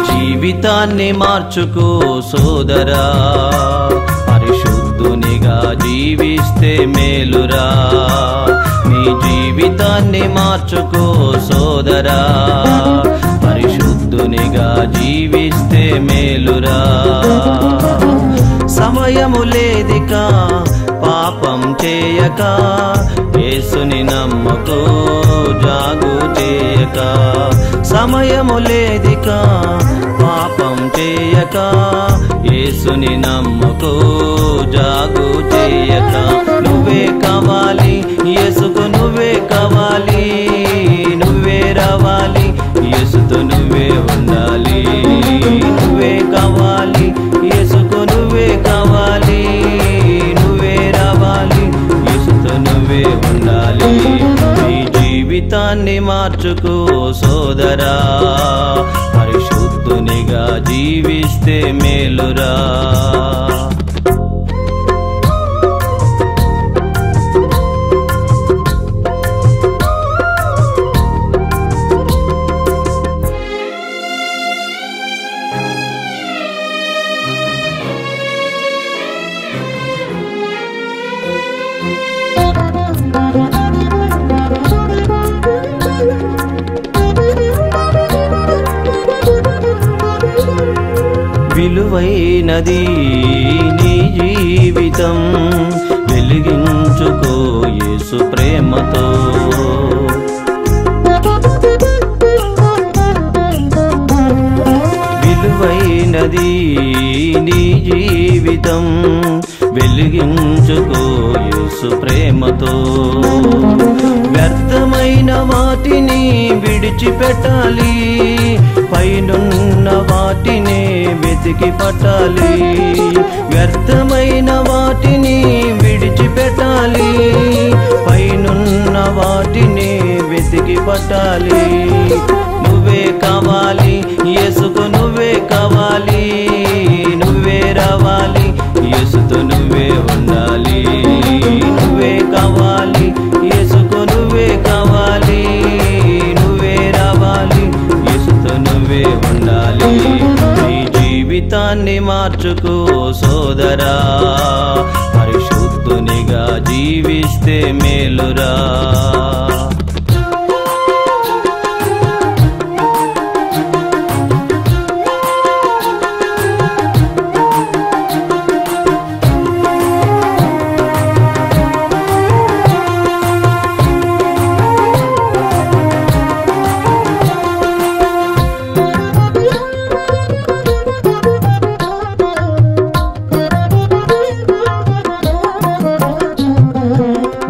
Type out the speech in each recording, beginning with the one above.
జీవితాన్ని మార్చుకో సోదరా, పరిశుద్ధునిగా జీవిస్తే మేలురా. నీ జీవితాన్ని మార్చుకో సోదరా, పరిశుద్ధునిగా జీవిస్తే మేలురా. సమయము లేదిక పాపం చేయక, యేసుని నమ్ముకో జాగు చేయక. సమయము లేదిక పాపం చేయక, యేసుని నమ్ముకో జాగు చేయక. నువ్వే కావాలి యేసుకు, నువ్వే కావాలి, నువ్వే రావాలి యేసుతో నువ్వే ఉండాలి. నువ్వే కావాలి యేసుకు, నువ్వే కావాలి, నువ్వే రావాలి యేసుతో నువ్వే ఉండాలి. నీ జీవితాన్ని మార్చుకో సోదరా, పరిశుద్ధునిగా జీవిస్తే మేలురా. విలువైనది నీ జీవితం, వెలిగించుకో యేసు ప్రేమతో. విలువైనది నీ జీవితం, వెలిగించుకో యేసు ప్రేమతో. వ్యర్థమైన వాటిని విడిచిపెట్టాలి, పైనున్న వాటిని వెతికి పట్టాలి. వ్యర్థమైన వాటిని విడిచిపెట్టాలి, పైనున్న వాటిని వెతికి పట్టాలి. నువ్వే కావాలి యేసుకు, నువ్వే కావాలి, నువ్వే రావాలి యేసుతో నువ్వే ఉండాలి. నువ్వే కావాలి యేసుకు, నువ్వే కావాలి, నువ్వే రావాలి యేసుతో నువ్వే ఉండాలి. నీ జీవితాన్ని మార్చుకో సోదరా, పరిశుద్ధునిగా జీవిస్తే మేలురా.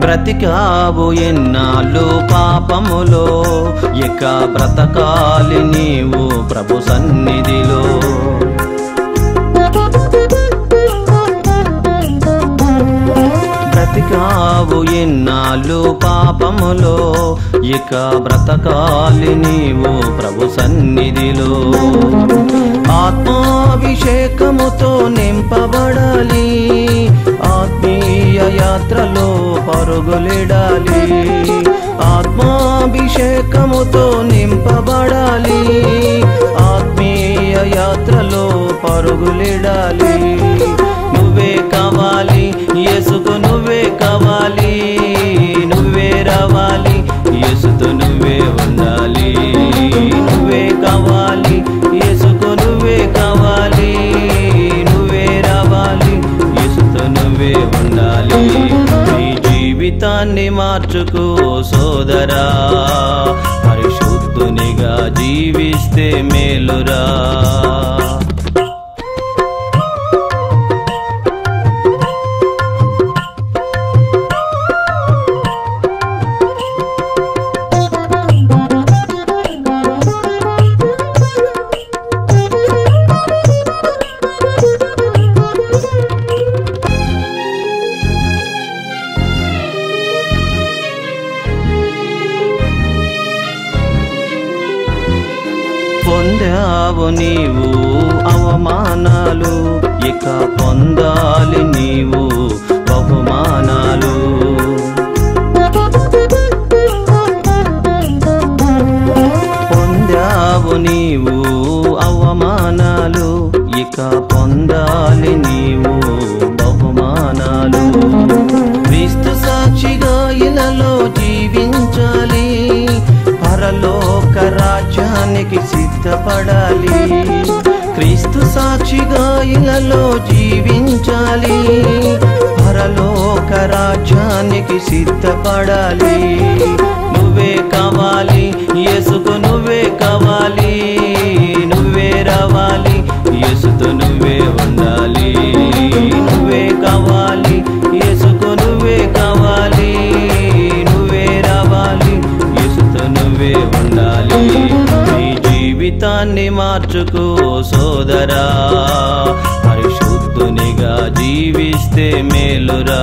బ్రతికావు ఎన్నాళ్ళు పాపములో, ఇక బ్రతకాలి నీవు ప్రభు సన్నిధిలో. బ్రతికావు ఎన్నాళ్ళు పాపములో, ఇక బ్రతకాలి నీవు ప్రభు సన్నిధిలో. ఆత్మాభిషేకముతో నింపబడాలి, ఆత్మీయ యాత్రలో పరుగులిడాలి. ఆత్మాభిషేకముతో నింపబడాలి, ఆత్మీయ యాత్రలో పరుగులిడాలి. నువ్వే కావాలి యేసుకు, నువ్వే కావాలి, నువ్వే రావాలి యేసుతో నువ్వే ఉండాలి. నువ్వే కావాలి మార్చుకో సోదరా, పరిశుద్ధునిగా జీవిస్తే మేలురా. పొందావు నీవు అవమానాలు, ఇక పొందాలి నీవు బహుమానాలు. పొందావు నీవు అవమానాలు, ఇక పొందాలి నీవు బహుమానాలు. క్రీస్తు సాక్షిగా ఇలలో జీవించాలి, పరలోక రాజ్యానికి సిద్ధపడాలి. క్రీస్తు సాక్షిగా ఇలలో జీవించాలి, పరలోక రాజ్యానికి సిద్ధపడాలి. నువ్వే కావాలి యేసుకు, నువ్వే కావాలి, నువ్వే రావాలి యేసుతో నువ్వే ఉండాలి. నువ్వే కావాలి యేసుకు, నువ్వే కావాలి, నువ్వే రావాలి యేసుతో నువ్వే ఉండాలి. నీ జీవితాన్ని మార్చుకో సోదరా, పరిశుద్ధునిగా జీవిస్తే మేలురా.